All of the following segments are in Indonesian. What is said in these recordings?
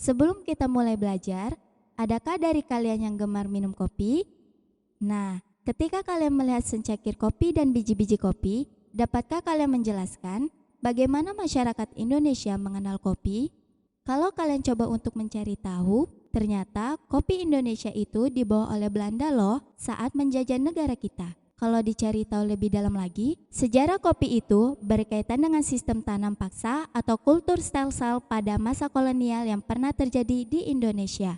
Sebelum kita mulai belajar, adakah dari kalian yang gemar minum kopi? Nah, ketika kalian melihat secangkir kopi dan biji-biji kopi, dapatkah kalian menjelaskan bagaimana masyarakat Indonesia mengenal kopi? Kalau kalian coba untuk mencari tahu, ternyata kopi Indonesia itu dibawa oleh Belanda loh saat menjajah negara kita. Kalau dicari tahu lebih dalam lagi, sejarah kopi itu berkaitan dengan sistem tanam paksa atau kultur stelsel pada masa kolonial yang pernah terjadi di Indonesia.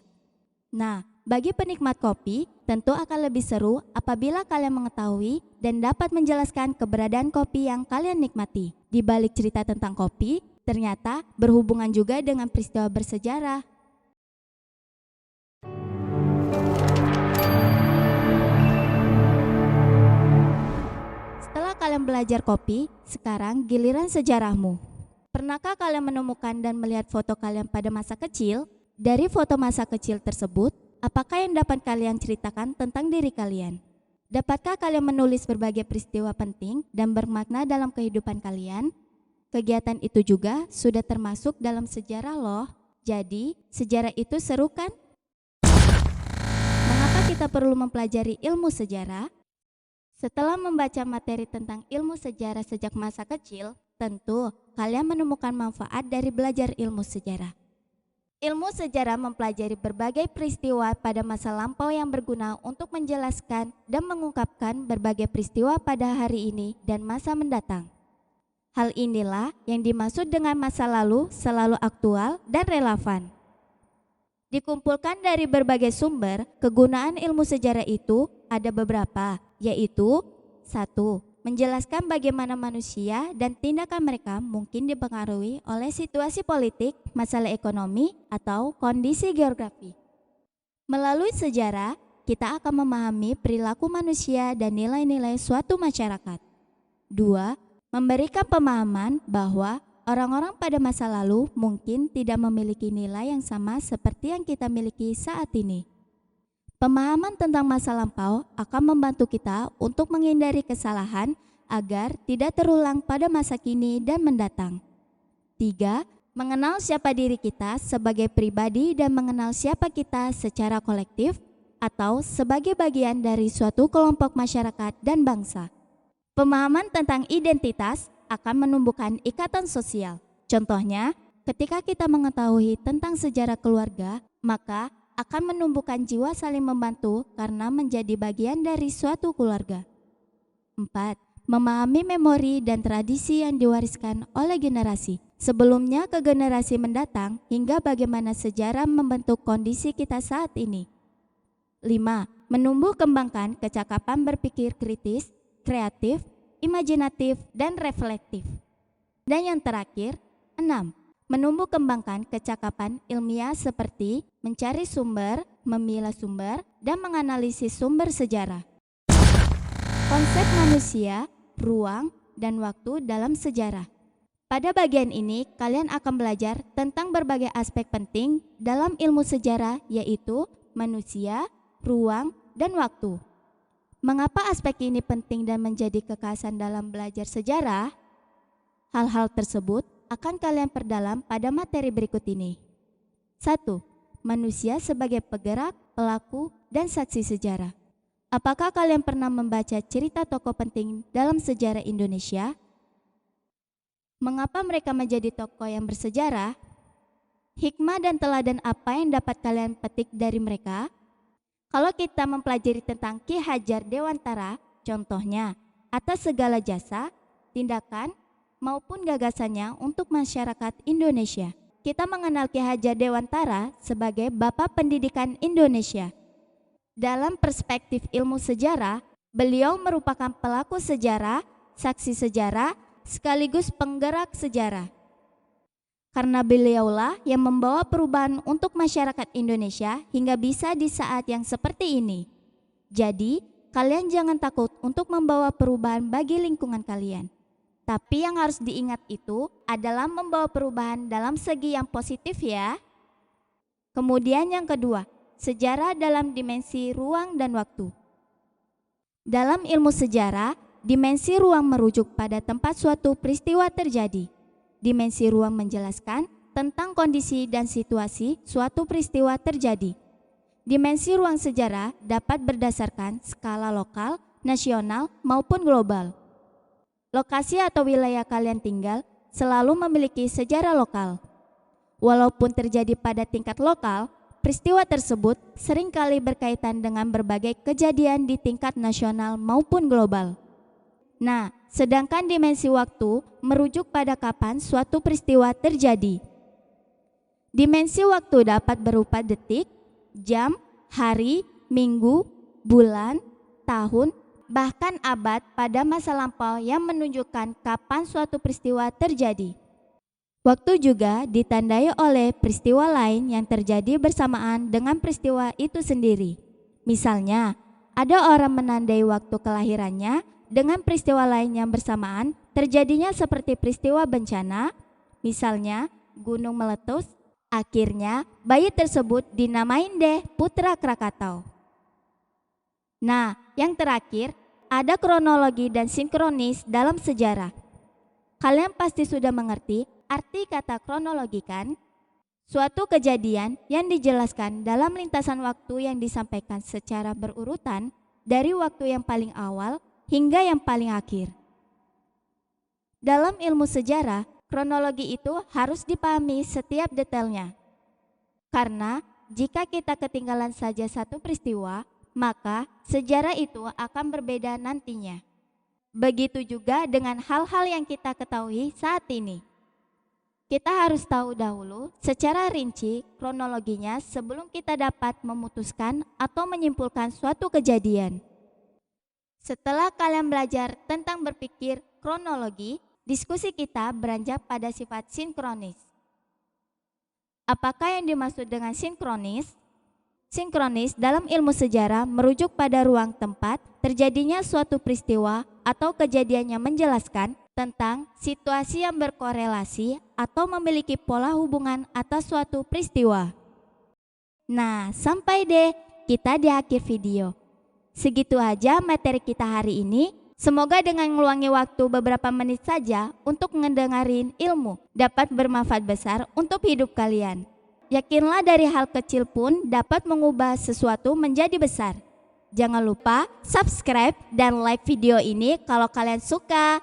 Nah, bagi penikmat kopi, tentu akan lebih seru apabila kalian mengetahui dan dapat menjelaskan keberadaan kopi yang kalian nikmati. Di balik cerita tentang kopi, ternyata berhubungan juga dengan peristiwa bersejarah. Setelah kalian belajar kopi, sekarang giliran sejarahmu. Pernahkah kalian menemukan dan melihat foto kalian pada masa kecil? Dari foto masa kecil tersebut, apakah yang dapat kalian ceritakan tentang diri kalian? Dapatkah kalian menulis berbagai peristiwa penting dan bermakna dalam kehidupan kalian? Kegiatan itu juga sudah termasuk dalam sejarah loh. Jadi, sejarah itu seru kan? Mengapa kita perlu mempelajari ilmu sejarah? Setelah membaca materi tentang ilmu sejarah sejak masa kecil, tentu kalian menemukan manfaat dari belajar ilmu sejarah. Ilmu sejarah mempelajari berbagai peristiwa pada masa lampau yang berguna untuk menjelaskan dan mengungkapkan berbagai peristiwa pada hari ini dan masa mendatang. Hal inilah yang dimaksud dengan masa lalu selalu aktual dan relevan. Dikumpulkan dari berbagai sumber, kegunaan ilmu sejarah itu ada beberapa, yaitu 1. Menjelaskan bagaimana manusia dan tindakan mereka mungkin dipengaruhi oleh situasi politik, masalah ekonomi, atau kondisi geografi. Melalui sejarah, kita akan memahami perilaku manusia dan nilai-nilai suatu masyarakat. 2. Memberikan pemahaman bahwa orang-orang pada masa lalu mungkin tidak memiliki nilai yang sama seperti yang kita miliki saat ini. Pemahaman tentang masa lampau akan membantu kita untuk menghindari kesalahan agar tidak terulang pada masa kini dan mendatang. 3. Mengenal siapa diri kita sebagai pribadi dan mengenal siapa kita secara kolektif atau sebagai bagian dari suatu kelompok masyarakat dan bangsa. Pemahaman tentang identitas akan menumbuhkan ikatan sosial. Contohnya, ketika kita mengetahui tentang sejarah keluarga, maka akan menumbuhkan jiwa saling membantu karena menjadi bagian dari suatu keluarga. 4. Memahami memori dan tradisi yang diwariskan oleh generasi sebelumnya ke generasi mendatang hingga bagaimana sejarah membentuk kondisi kita saat ini. 5. Menumbuh kembangkan kecakapan berpikir kritis, kreatif, imajinatif, dan reflektif. Dan yang terakhir, 6. Menumbuh kembangkan kecakapan ilmiah seperti mencari sumber, memilah sumber, dan menganalisis sumber sejarah. Konsep manusia, ruang, dan waktu dalam sejarah. Pada bagian ini, kalian akan belajar tentang berbagai aspek penting dalam ilmu sejarah, yaitu manusia, ruang, dan waktu. Mengapa aspek ini penting dan menjadi kekhasan dalam belajar sejarah? Hal-hal tersebut akan kalian perdalam pada materi berikut ini. 1. Manusia sebagai penggerak, pelaku, dan saksi sejarah. Apakah kalian pernah membaca cerita tokoh penting dalam sejarah Indonesia? Mengapa mereka menjadi tokoh yang bersejarah? Hikmah dan teladan apa yang dapat kalian petik dari mereka? Kalau kita mempelajari tentang Ki Hajar Dewantara, contohnya, atas segala jasa, tindakan, maupun gagasannya untuk masyarakat Indonesia. Kita mengenal Ki Hajar Dewantara sebagai Bapak Pendidikan Indonesia. Dalam perspektif ilmu sejarah, beliau merupakan pelaku sejarah, saksi sejarah, sekaligus penggerak sejarah. Karena beliaulah yang membawa perubahan untuk masyarakat Indonesia hingga bisa di saat yang seperti ini. Jadi, kalian jangan takut untuk membawa perubahan bagi lingkungan kalian. Tapi yang harus diingat itu adalah membawa perubahan dalam segi yang positif ya. Kemudian yang kedua, sejarah dalam dimensi ruang dan waktu. Dalam ilmu sejarah, dimensi ruang merujuk pada tempat suatu peristiwa terjadi. Dimensi ruang menjelaskan tentang kondisi dan situasi suatu peristiwa terjadi. Dimensi ruang sejarah dapat berdasarkan skala lokal, nasional, maupun global. Lokasi atau wilayah kalian tinggal selalu memiliki sejarah lokal. Walaupun terjadi pada tingkat lokal, peristiwa tersebut seringkali berkaitan dengan berbagai kejadian di tingkat nasional maupun global. Nah, sedangkan dimensi waktu merujuk pada kapan suatu peristiwa terjadi. Dimensi waktu dapat berupa detik, jam, hari, minggu, bulan, tahun, bahkan abad pada masa lampau yang menunjukkan kapan suatu peristiwa terjadi. Waktu juga ditandai oleh peristiwa lain yang terjadi bersamaan dengan peristiwa itu sendiri. Misalnya, ada orang menandai waktu kelahirannya dengan peristiwa lain yang bersamaan terjadinya seperti peristiwa bencana, misalnya gunung meletus. Akhirnya bayi tersebut dinamain deh Putra Krakatau. Nah, yang terakhir ada kronologi dan sinkronis dalam sejarah. Kalian pasti sudah mengerti arti kata kronologi kan? Suatu kejadian yang dijelaskan dalam lintasan waktu yang disampaikan secara berurutan dari waktu yang paling awal hingga yang paling akhir. Dalam ilmu sejarah, kronologi itu harus dipahami setiap detailnya. Karena jika kita ketinggalan saja satu peristiwa, maka sejarah itu akan berbeda nantinya. Begitu juga dengan hal-hal yang kita ketahui saat ini. Kita harus tahu dahulu secara rinci kronologinya sebelum kita dapat memutuskan atau menyimpulkan suatu kejadian. Setelah kalian belajar tentang berpikir kronologi, diskusi kita beranjak pada sifat sinkronis. Apakah yang dimaksud dengan sinkronis? Sinkronis dalam ilmu sejarah merujuk pada ruang tempat terjadinya suatu peristiwa atau kejadian yang menjelaskan tentang situasi yang berkorelasi atau memiliki pola hubungan atas suatu peristiwa. Nah, sampai deh kita di akhir video. Segitu aja materi kita hari ini. Semoga dengan meluangi waktu beberapa menit saja untuk ngedengerin ilmu dapat bermanfaat besar untuk hidup kalian. Yakinlah dari hal kecil pun dapat mengubah sesuatu menjadi besar. Jangan lupa subscribe dan like video ini kalau kalian suka.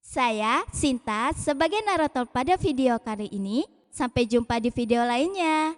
Saya Sinta sebagai narator pada video kali ini. Sampai jumpa di video lainnya.